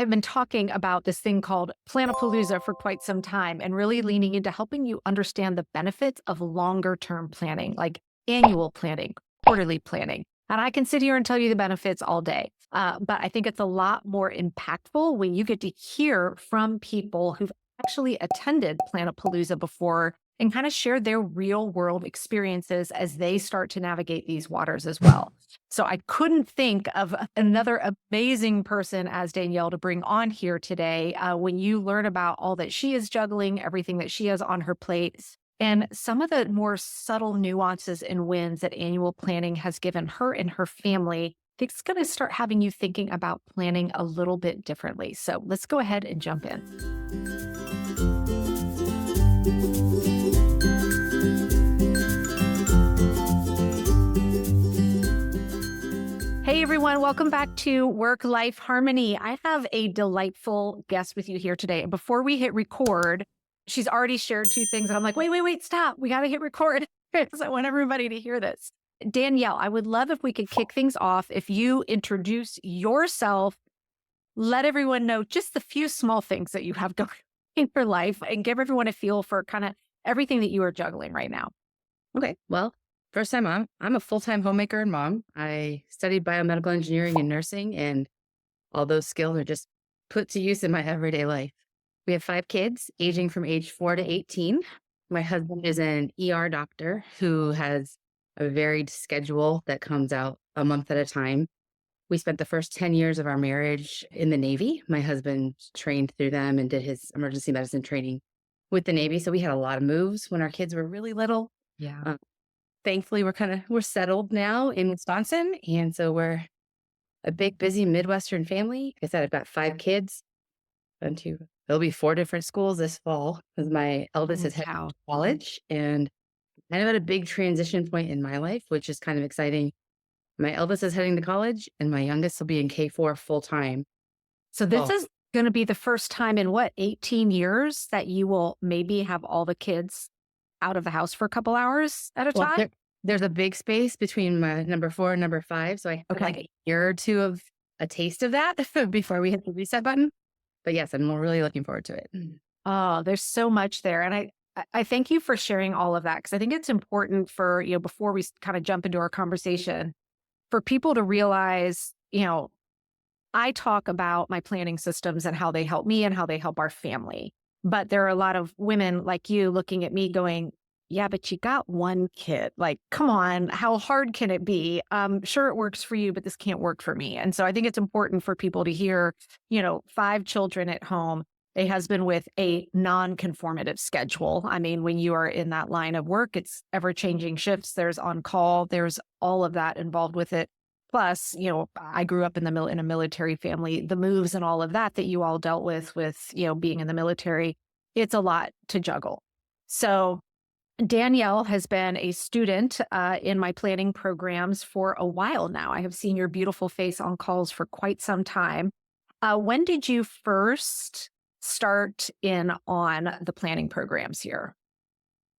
have been talking about this thing called Planapalooza for quite some time and really leaning into helping you understand the benefits of longer term planning, like annual planning, quarterly planning. And I can sit here and tell you the benefits all day. But I think it's a lot more impactful when you get to hear from people who've actually attended Planapalooza before and kind of share their real world experiences as they start to navigate these waters as well. So I couldn't think of another amazing person as Danielle to bring on here today when you learn about all that she is juggling, everything that she has on her plate, and some of the more subtle nuances and wins that annual planning has given her and her family. I think it's going to start having you thinking about planning a little bit differently. So let's go ahead and jump in. Hey everyone, welcome back to Work Life Harmony. I have a delightful guest with you here today. And before we hit record, she's already shared two things. And I'm like, wait, stop. We got to hit record because I want everybody to hear this. Danielle, I would love if we could kick things off. If you introduce yourself, let everyone know just the few small things that you have going in your life and give everyone a feel for kind of everything that you are juggling right now. Okay. Well, first time mom. I'm a full-time homemaker and mom. I studied biomedical engineering and nursing, and all those skills are just put to use in my everyday life. We have 5 kids, aging from age 4 to 18. My husband is an ER doctor who has a varied schedule that comes out a month at a time. We spent the first 10 years of our marriage in the Navy. My husband trained through them and did his emergency medicine training with the Navy. So we had a lot of moves when our kids were really little. Yeah. Thankfully, we're settled now in Wisconsin, and so we're a big, busy Midwestern family. Like I said, I've got 5 kids. There'll be 4 different schools this fall because my eldest is heading Wow. to college, and kind of at a big transition point in my life, which is kind of exciting. My eldest is heading to college, and my youngest will be in K-4 full time. So this Oh, is going to be the first time in 18 years that you will maybe have all the kids out of the house for a couple hours at a well, time? there's a big space between my number 4 and number 5, so I have like Okay. a year or 2 of a taste of that before we hit the reset button. But yes, I'm really looking forward to it. Oh, there's so much there. And I thank you for sharing all of that because I think it's important for, before we kind of jump into our conversation, for people to realize, I talk about my planning systems and how they help me and how they help our family. But there are a lot of women like you looking at me going, yeah, but you got one kid. Like, come on, how hard can it be? Sure, it works for you, but this can't work for me. And so I think it's important for people to hear, 5 children at home, a husband with a non-conformative schedule. I mean, when you are in that line of work, it's ever-changing shifts. There's on call. There's all of that involved with it. Plus, I grew up in in a military family. The moves and all of that that you all dealt with, being in the military, it's a lot to juggle. So Danielle has been a student in my planning programs for a while now. I have seen your beautiful face on calls for quite some time. When did you first start in on the planning programs here?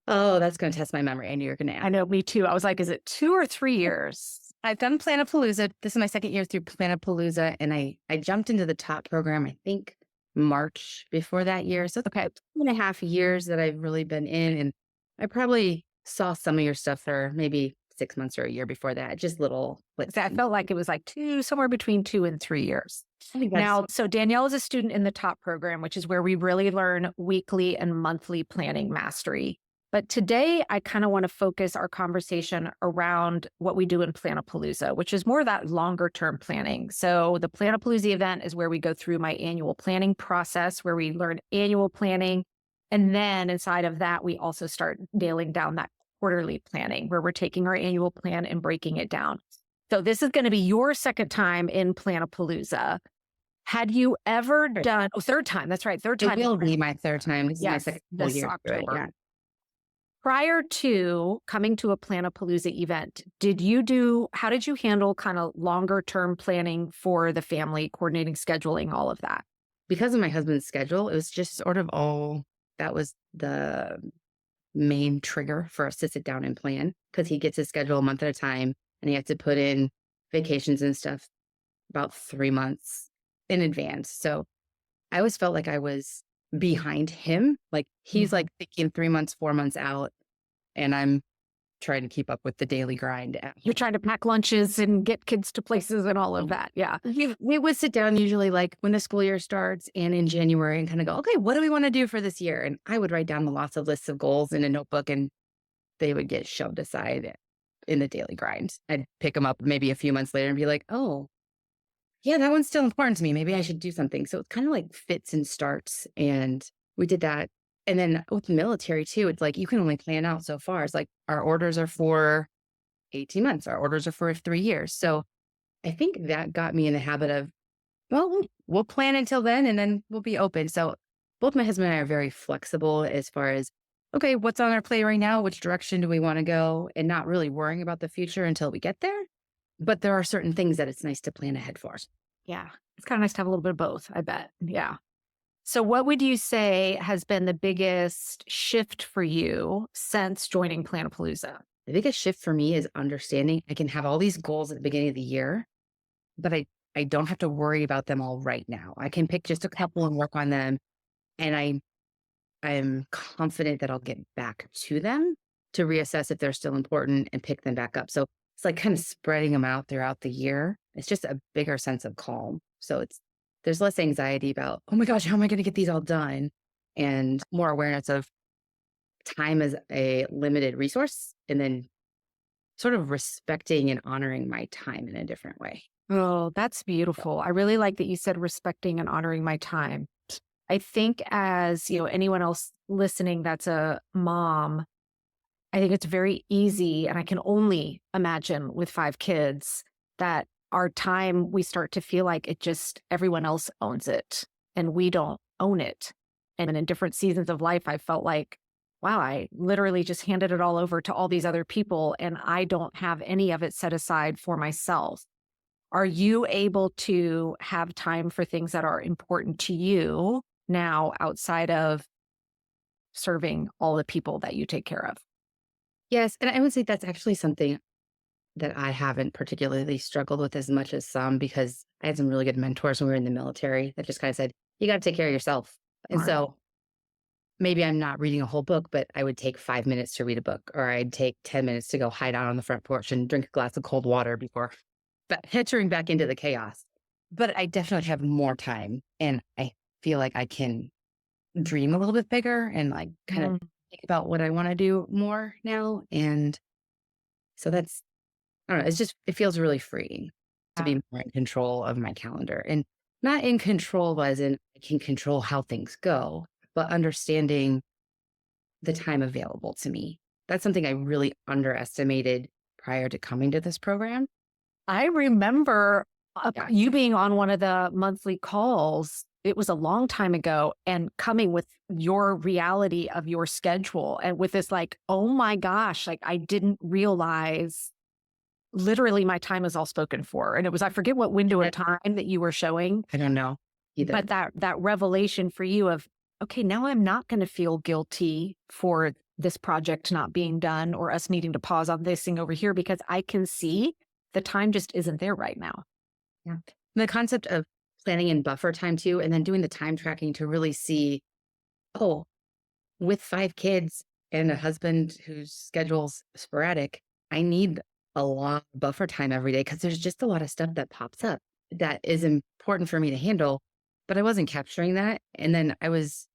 Oh, that's gonna test my memory. I knew you were gonna I ask. know, me too. I was like, is it 2 or 3 years? I've done Planapalooza. This is my second year through Planapalooza, and I jumped into the top program, I think March before that year. So it's Okay. 2.5 years that I've really been in, and I probably saw some of your stuff for maybe 6 months or a year before that, just little clips. I felt like it was like somewhere between 2 and 3 years. I think that's Now, so Danielle is a student in the top program, which is where we really learn weekly and monthly planning mastery. But today, I kind of want to focus our conversation around what we do in Planapalooza, which is more that longer term planning. So, the Planapalooza event is where we go through my annual planning process, where we learn annual planning. And then inside of that, we also start nailing down that quarterly planning, where we're taking our annual plan and breaking it down. So, this is going to be your second time in Planapalooza. Had you ever right. done, third time, that's right, third It time. will be my 3rd time. This is my Yes, second full this year through it. October. Yeah. Prior to coming to a Planapalooza event, how did you handle kind of longer term planning for the family, coordinating, scheduling, all of that? Because of my husband's schedule, it was just sort of all that was the main trigger for us to sit down and plan because he gets his schedule a month at a time and he has to put in vacations and stuff about 3 months in advance. So I always felt like I was behind him. Like he's Mhm. like thinking 3 months, 4 months out, and I'm trying to keep up with the daily grind at You're home. trying to pack lunches and get kids to places and all of that. Yeah. We would sit down usually like when the school year starts and in January and kind of go, okay, what do we want to do for this year? And I would write down lots of lists of goals in a notebook and they would get shoved aside in the daily grind. I'd pick them up maybe a few months later and be like, oh, yeah, that one's still important to me. Maybe I should do something. So it's kind of like fits and starts. And we did that. And then with the military too, it's like you can only plan out so far. It's like our orders are for 18 months, our orders are for 3 years. So I think that got me in the habit of, well, we'll plan until then and then we'll be open. So both my husband and I are very flexible as far as, okay, what's on our plate right now? Which direction do we want to go? And not really worrying about the future until we get there. But there are certain things that it's nice to plan ahead for. Yeah. It's kind of nice to have a little bit of both, I bet. Yeah. So, what would you say has been the biggest shift for you since joining Planapalooza? The biggest shift for me is understanding I can have all these goals at the beginning of the year, but I don't have to worry about them all right now. I can pick just a couple and work on them. And I'm confident that I'll get back to them to reassess if they're still important and pick them back up. So it's like kind of spreading them out throughout the year. It's just a bigger sense of calm. So there's less anxiety about, oh my gosh, how am I going to get these all done? And more awareness of time as a limited resource and then sort of respecting and honoring my time in a different way. Oh, that's So, beautiful. I really like that you said respecting and honoring my time. I think as, anyone else listening that's a mom, I think it's very easy, and I can only imagine with 5 kids that our time, we start to feel like it just everyone else owns it and we don't own it. And in different seasons of life, I felt like, wow, I literally just handed it all over to all these other people and I don't have any of it set aside for myself. Are you able to have time for things that are important to you now outside of serving all the people that you take care of? yes. And I would say that's actually something that I haven't particularly struggled with as much as some because I had some really good mentors when we were in the military that just kind of said, you got to take care of yourself. And Smart. so maybe I'm not reading a whole book, but I would take 5 minutes to read a book, or I'd take 10 minutes to go hide out on the front porch and drink a glass of cold water before entering back into the chaos. But I definitely have more time and I feel like I can dream a little bit bigger and like kind of Mm, think about what I want to do more now. And so that's, I don't know, it feels really freeing to yeah. be more in control of my calendar and not in control as in I can control how things go, but understanding the time available to me. That's something I really underestimated prior to coming to this program. I remember Yeah. you being on one of the monthly calls. It was a long time ago and coming with your reality of your schedule and with this like, oh my gosh, like I didn't realize literally my time is all spoken for. And it was, I forget what window of I time that you were showing, I don't know either. but that revelation for you of, okay, now I'm not going to feel guilty for this project not being done or us needing to pause on this thing over here because I can see the time just isn't there right now. Yeah. The concept of planning in buffer time too, and then doing the time tracking to really see, oh, with 5 kids and a husband whose schedule's sporadic, I need a lot of buffer time every day because there's just a lot of stuff that pops up that is important for me to handle. But I wasn't capturing that. And then I was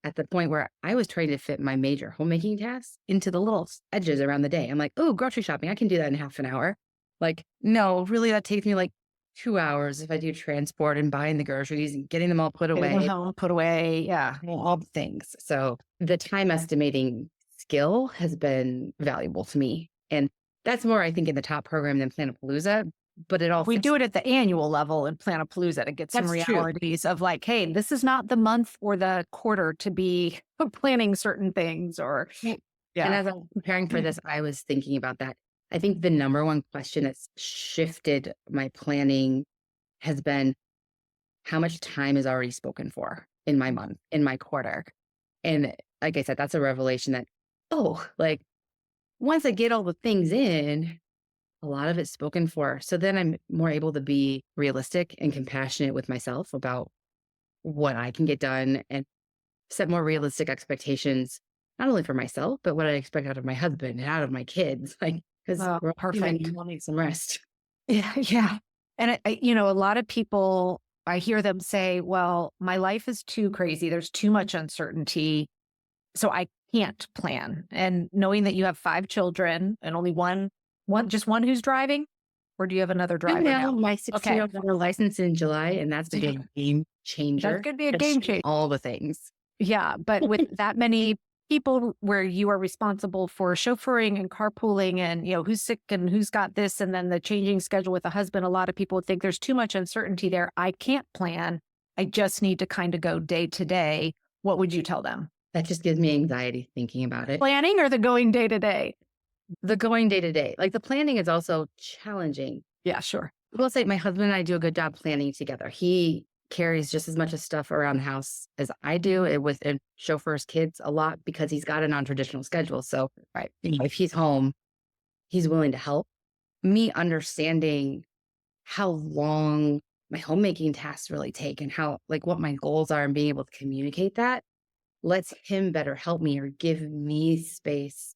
at the point where I was trying to fit my major homemaking tasks into the little edges around the day. I'm like, oh, grocery shopping, I can do that in half an hour. Like, no, really, that takes me like 2 hours if I do transport and buying the groceries and getting them all put Getting them away, home, put away. Yeah. all the things. So the time estimating skill has been valuable to me. And that's more, I think, in the top program than Planapalooza, but it all We fits. do it at the annual level in Planapalooza to get some That's true. realities of like, hey, this is not the month or the quarter to be planning certain things or, Right. And yeah. as I'm preparing for this, I was thinking about that. I think the number one question that's shifted my planning has been how much time is already spoken for in my month, in my quarter. And like I said, that's a revelation that, oh, like once I get all the things in, a lot of it's spoken for. So then I'm more able to be realistic and compassionate with myself about what I can get done and set more realistic expectations, not only for myself, but what I expect out of my husband and out of my kids. Like, because Oh, we're all human, we perfect. all need some rest. Yeah, yeah. And a lot of people, I hear them say, "Well, my life is too crazy. There's too much uncertainty, so I can't plan." And knowing that you have 5 children and only just one who's driving, or do you have another Two driver now, now? my Okay. 16-year-old got her license in July, and that's been a game That changer. could be a That's game changer. all the things. Yeah, but with that many people where you are responsible for chauffeuring and carpooling and, who's sick and who's got this and then the changing schedule with the husband, a lot of people think there's too much uncertainty there. I can't plan. I just need to kind of go day to day. What would you tell them? That just gives me anxiety thinking about it. Planning or the going day to day? The going day to day, like the planning is also challenging. Yeah, sure. I will say my husband and I do a good job planning together. He carries just as much of stuff around the house as I do and chauffeurs kids a lot because he's got a non-traditional schedule. So Right. if he's home, he's willing to help. Me understanding how long my homemaking tasks really take and how like what my goals are and being able to communicate that lets him better help me or give me space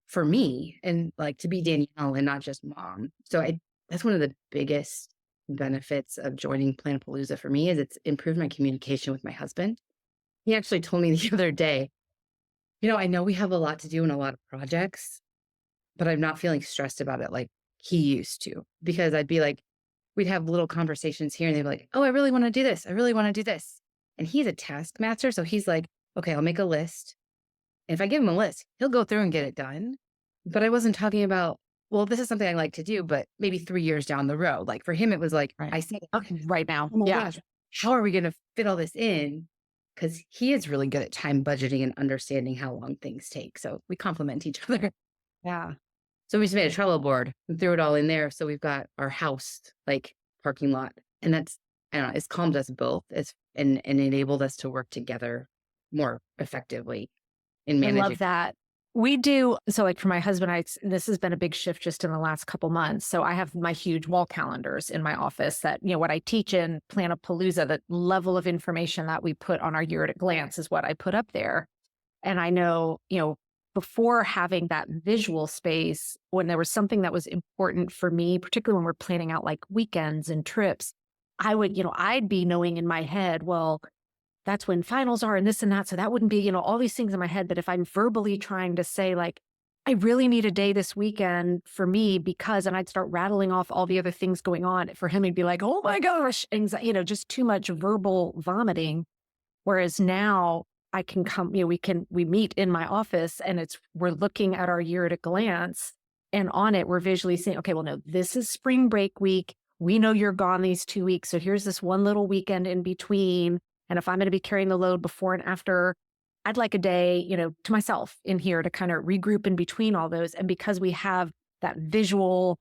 for me and like to be Danielle and not just mom. So that's one of the biggest benefits of joining Planapalooza for me is it's improved my communication with my husband. He actually told me the other day, I know we have a lot to do and a lot of projects, but I'm not feeling stressed about it like he used to. Because I'd be like, we'd have little conversations here and they'd be like, oh, I really want to do this. I really want to do this. And he's a taskmaster. So he's like, okay, I'll make a list. And if I give him a list, he'll go through and get it done. But I wasn't talking about, well, this is something I like to do, but maybe 3 years down the road. Like for him, it was like, Right. I said, Okay. Right now. oh my Yeah. gosh, how are we going to fit all this in? Because he is really good at time budgeting and understanding how long things take. So we complement each other. Yeah. So we just made a travel board and threw it all in there. So we've got our house, like parking lot. And that's, I don't know, it's calmed us both and enabled us to work together more effectively in I managing. love that. We do. So, like for my husband, this has been a big shift just in the last couple months. So, I have my huge wall calendars in my office that, what I teach in Planapalooza, the level of information that we put on our year at a glance is what I put up there. And I know, before having that visual space, when there was something that was important for me, particularly when we're planning out like weekends and trips, I'd be knowing in my head, well, that's when finals are and this and that. So that wouldn't be, all these things in my head. But if I'm verbally trying to say, like, I really need a day this weekend for me because, and I'd start rattling off all the other things going on for him, he'd be like, oh my gosh, anxiety, just too much verbal vomiting. Whereas now I can come, we meet in my office and we're looking at our year at a glance. And on it, we're visually saying, okay, well, no, this is spring break week. We know you're gone these 2 weeks. So here's this one little weekend in between. And if I'm going to be carrying the load before and after, I'd like a day, to myself in here to kind of regroup in between all those. And because we have that visual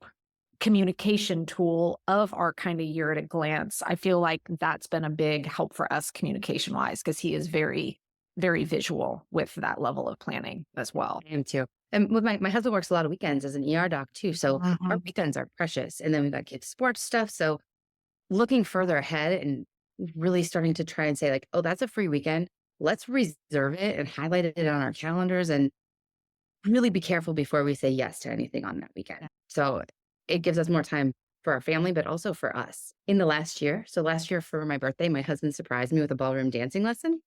communication tool of our kind of year at a glance, I feel like that's been a big help for us communication wise, because he is very, very visual with that level of planning as well. I am too. And with my husband works a lot of weekends as an ER doc too. So our Mhm. weekends are precious. And then we've got kids' sports stuff. So looking further ahead and really starting to try and say, like, oh, that's a free weekend. Let's reserve it and highlight it on our calendars and really be careful before we say yes to anything on that weekend. So it gives us more time for our family, but also for us. In the last year, so last year for my birthday, my husband surprised me with a ballroom dancing lesson.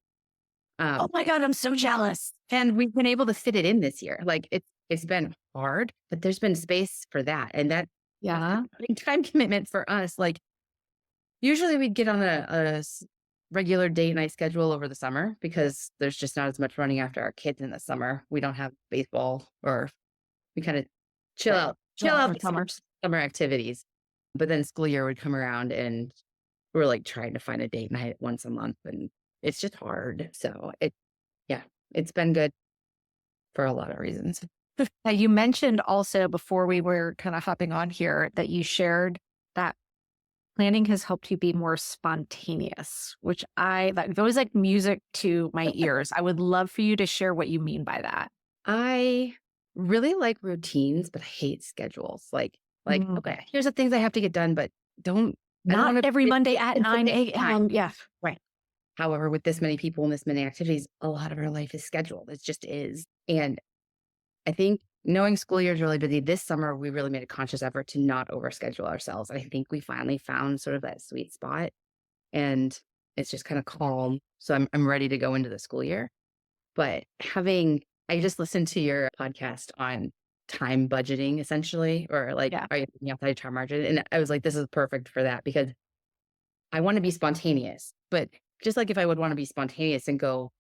Oh my God, I'm so jealous. And we've been able to fit it in this year. Like it's been hard, but there's been space for that. And that's Yeah. a big time commitment for us. Like usually we'd get on a regular date night schedule over the summer because there's just not as much running after our kids in the summer. We don't have baseball or we kind of chill Right. out, chill Chill out for the summer. summer activities. But then school year would come around and we're like trying to find a date night once a month and it's just hard. So yeah, it's been good for a lot of reasons. Now, you mentioned also before we were kind of hopping on here that you shared that planning has helped you be more spontaneous, which that goes like music to my ears. I would love for you to share what you mean by that. I really like routines, but I hate schedules. Like Like, Mm. okay, here's the things I have to get done, but I don't Not want to every Monday at until 9 next time. a.m. Yeah. Right. However, with this many people and this many activities, a lot of our life is scheduled. It just is. And I think knowing school year is really busy this summer, we really made a conscious effort to not overschedule ourselves. I think we finally found sort of that sweet spot and it's just kind of calm. So I'm ready to go into the school year. But I just listened to your podcast on time budgeting essentially, or like, Yeah. are you thinking outside your time margin? And I was like, this is perfect for that because I want to be spontaneous. But just like if I would want to be spontaneous and go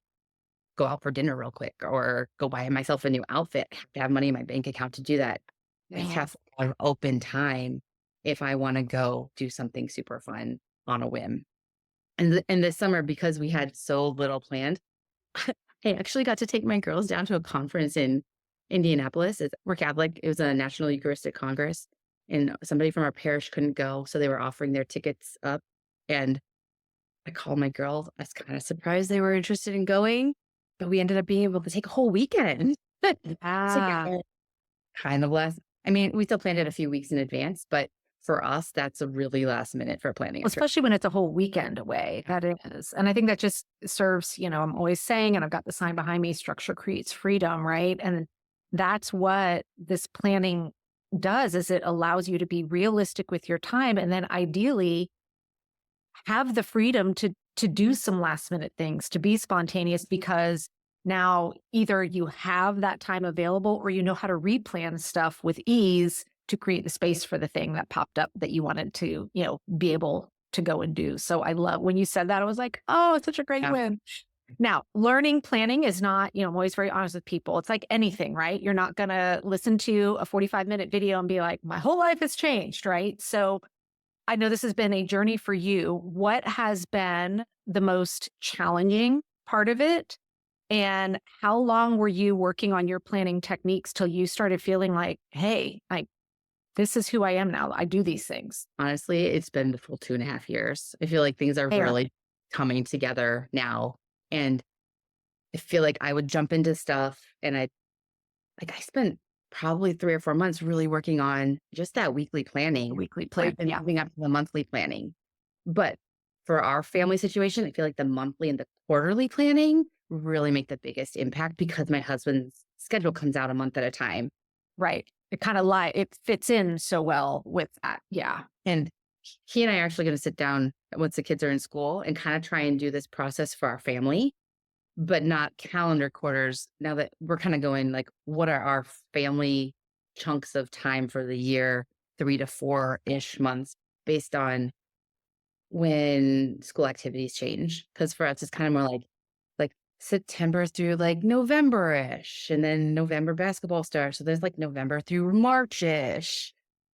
out for dinner real quick or go buy myself a new outfit, I have to have money in my bank account to do that. I Yeah. have to have open time if I want to go do something super fun on a whim. And this summer, because we had so little planned, I actually got to take my girls down to a conference in Indianapolis. We're Catholic. It was a National Eucharistic Congress, and somebody from our parish couldn't go, so they were offering their tickets up. And I called my girls. I was kind of surprised they were interested in going, but we ended up being able to take a whole weekend Ah. together. Kind of last. I mean, we still planned it a few weeks in advance, but for us, that's a really last minute for planning a trip. Especially when it's a whole weekend away, that is. And I think that just serves, I'm always saying, and I've got the sign behind me, structure creates freedom, right? And that's what this planning does is it allows you to be realistic with your time and then ideally have the freedom to do some last minute things, to be spontaneous because now either you have that time available or you know how to replan stuff with ease to create the space for the thing that popped up that you wanted to, be able to go and do. So I love when you said that, I was like, oh, it's such a great Yeah. win. Now, learning planning is not, I'm always very honest with people. It's like anything, right? You're not going to listen to a 45-minute video and be like, my whole life has changed, right? So I know this has been a journey for you. What has been the most challenging part of it? And how long were you working on your planning techniques till you started feeling like, hey, this is who I am now. I do these things. Honestly, it's been the full 2.5 years. I feel like things are Fair. really coming together now. And I feel like I would jump into stuff and I spent probably 3 or 4 months really working on just that weekly The planning weekly or plan. even Yeah. moving up to the monthly planning. But for our family situation, I feel like the monthly and the quarterly planning really make the biggest impact because my husband's schedule comes out a month at a time. Right. It kind of it fits in so well with that. Yeah. And he and I are actually going to sit down once the kids are in school and kind of try and do this process for our family, but not calendar quarters. Now that we're kind of going like, what are our family chunks of time for the year, 3 to 4-ish months based on when school activities change? Because for us, it's kind of more like September through like November-ish, and then November basketball starts. So there's like November through March-ish.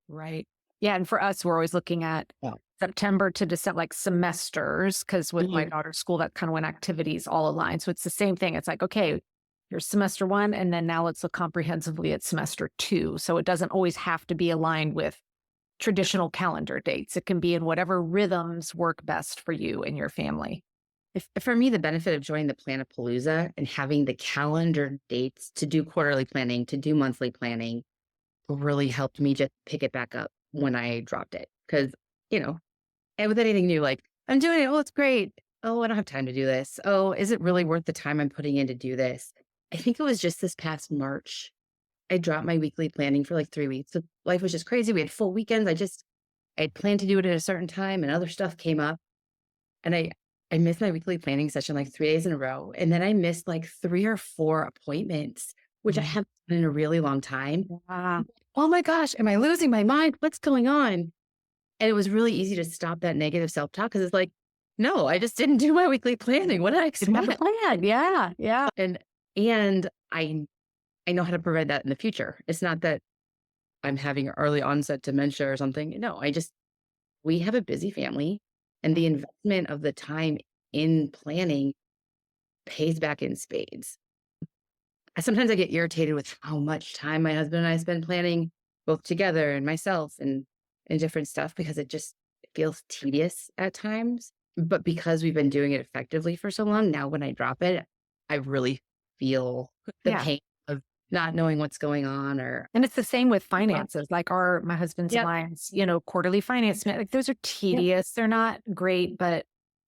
Right. Yeah. And for us, we're always looking at Yeah. September to December, like semesters, because with my Mhm. daughter's school, that's kind of when activities all align. So it's the same thing. It's like, okay, here's semester one, and then now let's look comprehensively at semester two. So it doesn't always have to be aligned with traditional calendar dates. It can be in whatever rhythms work best for you and your family. For me, the benefit of joining the Planapalooza and having the calendar dates to do quarterly planning, to do monthly planning, really helped me just pick it back up when I dropped it. Because, you know, and with anything new, like, I'm doing it. Oh, it's great. Oh, I don't have time to do this. Oh, is it really worth the time I'm putting in to do this? I think it was just this past March. I dropped my weekly planning for like 3 weeks. So life was just crazy. We had full weekends. I had planned to do it at a certain time and other stuff came up. And I missed my weekly planning session like 3 days in a row. And then I missed like 3 or 4 appointments, which I Mm. haven't done in a really long time. Wow. Oh my gosh, am I losing my mind? What's going on? And it was really easy to stop that negative self-talk because it's like, no, I just didn't do my weekly planning. What did I Didn't have a expect? plan. Yeah. Yeah. And and I know how to prevent that in the future. It's not that I'm having early onset dementia or something. No, we have a busy family and the investment of the time in planning pays back in spades. Sometimes I get irritated with how much time my husband and I spend planning both together and myself and different stuff because it feels tedious at times. But because we've been doing it effectively for so long, now when I drop it, I really feel the Yeah. pain of not knowing what's going on or And it's the same with well, finances, like my husband's and yep, mine's, quarterly finance, like those are yep, tedious. They're not great, but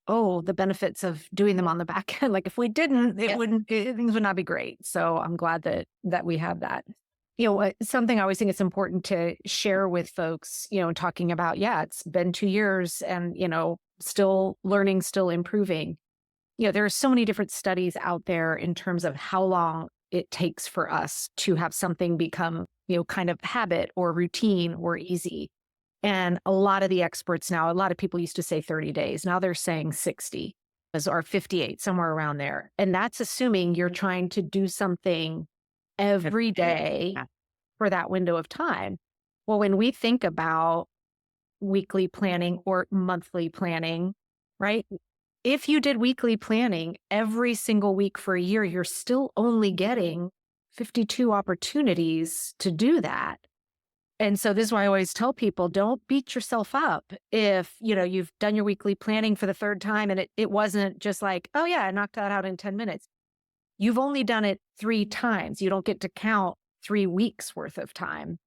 oh, the benefits of doing them on the back end. Like if we didn't, yep. things would not be great. So I'm glad that we have that. Something I always think it's important to share with folks, talking about, yeah, it's been 2 years and, still learning, still improving. There are so many different studies out there in terms of how long it takes for us to have something become, kind of habit or routine or easy. And a lot of the experts now, a lot of people used to say 30 days. Now they're saying 60 or 58, somewhere around there. And that's assuming you're trying to do something every day Yeah. for that window of time. Well, when we think about weekly planning or monthly planning, right? If you did weekly planning every single week for a year, you're still only getting 52 opportunities to do that. And so this is why I always tell people, don't beat yourself up if, you've done your weekly planning for the third time and it wasn't just like, oh yeah, I knocked that out in 10 minutes. You've only done it 3 times. You don't get to count 3 weeks worth of time.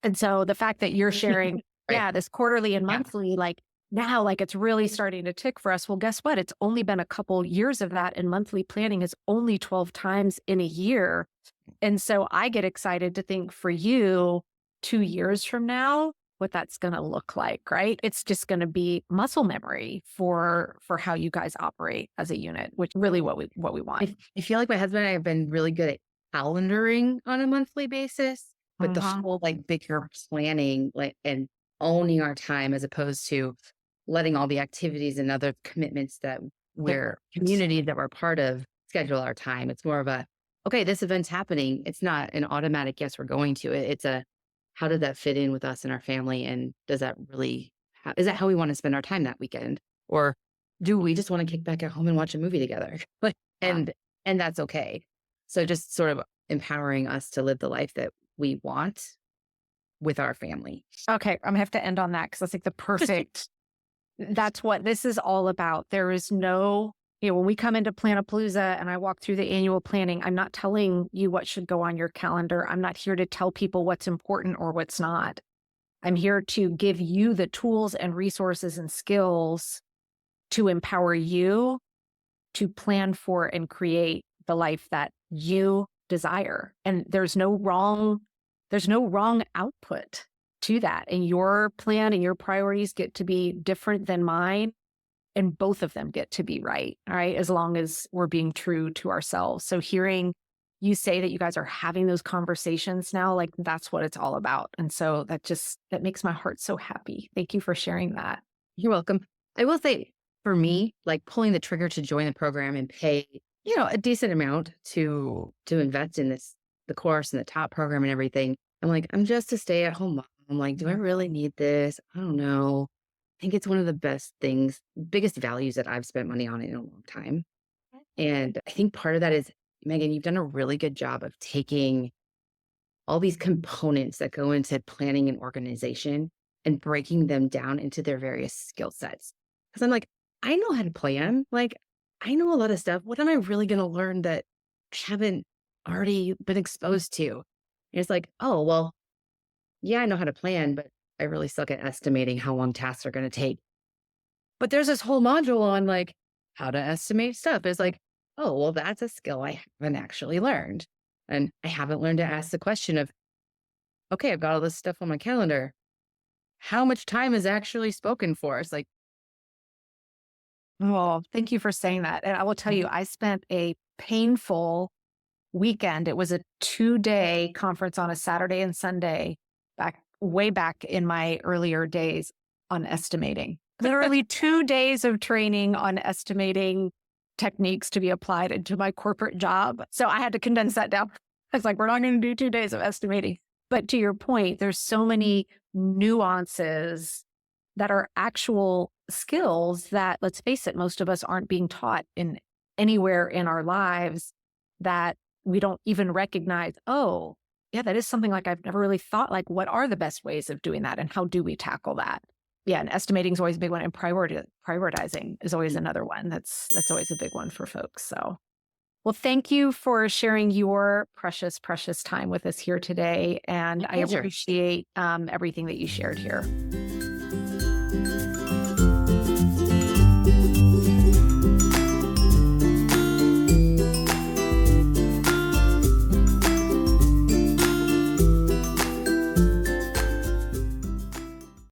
And so the fact that you're sharing, Right. yeah, this quarterly and Yeah. monthly, like now, like it's really starting to tick for us. Well, guess what? It's only been a couple years of that, and monthly planning is only 12 times in a year. And so I get excited to think for you, 2 years from now, what that's going to look like, right? It's just going to be muscle memory for how you guys operate as a unit, which really what we want. I feel like my husband and I have been really good at calendaring on a monthly basis, but the Mhm. whole like bigger planning, like and owning our time as opposed to letting all the activities and other commitments that Yep. we're community that we're part of schedule our time. It's more of a, okay, this event's happening. It's not an automatic, yes, we're going to it. It's a, how did that fit in with us and our family? And does that really, is that how we want to spend our time that weekend? Or do we just want to kick back at home and watch a movie together? Like, Yeah. and that's okay. So just sort of empowering us to live the life that we want with our family. Okay, I'm gonna have to end on that because that's like the perfect. That's what this is all about. There is no, when we come into Planapalooza and I walk through the annual planning, I'm not telling you what should go on your calendar. I'm not here to tell people what's important or what's not. I'm here to give you the tools and resources and skills to empower you to plan for and create the life that you desire. And there's no wrong output to that. And your plan and your priorities get to be different than mine. And both of them get to be right. All right. As long as we're being true to ourselves. So hearing you say that you guys are having those conversations now, like that's what it's all about. And so that makes my heart so happy. Thank you for sharing that. You're welcome. I will say for me, like pulling the trigger to join the program and pay, a decent amount to invest in this, the course and the top program and everything. I'm like, I'm just a stay-at-home mom. I'm like, do I really need this? I don't know. I think it's one of the best things, biggest values that I've spent money on in a long time. And I think part of that is, Megan, you've done a really good job of taking all these components that go into planning and organization and breaking them down into their various skill sets. Because I'm like, I know how to plan. Like, I know a lot of stuff. What am I really going to learn that I haven't already been exposed to? And it's like, oh, well, yeah, I know how to plan, but I really suck at estimating how long tasks are going to take. But there's this whole module on like how to estimate stuff. It's like, oh, well, that's a skill I haven't actually learned. And I haven't learned to ask the question of, okay, I've got all this stuff on my calendar. How much time is actually spoken for? It's like, Oh, thank you for saying that. And I will tell you, mhm. I spent a painful weekend. It was a 2-day conference on a Saturday and Sunday way back in my earlier days on estimating. Literally 2 days of training on estimating techniques to be applied into my corporate job. So I had to condense that down. I was like, we're not going to do 2 days of estimating. But to your point, there's so many nuances that are actual skills that, let's face it, most of us aren't being taught in anywhere in our lives, that we don't even recognize, oh, yeah, that is something like I've never really thought, like, what are the best ways of doing that and how do we tackle that? Yeah, and estimating is always a big one, and prioritizing is always another one. That's always a big one for folks. So Well, thank you for sharing your precious, precious time with us here today. And My I pleasure. appreciate everything that you shared here.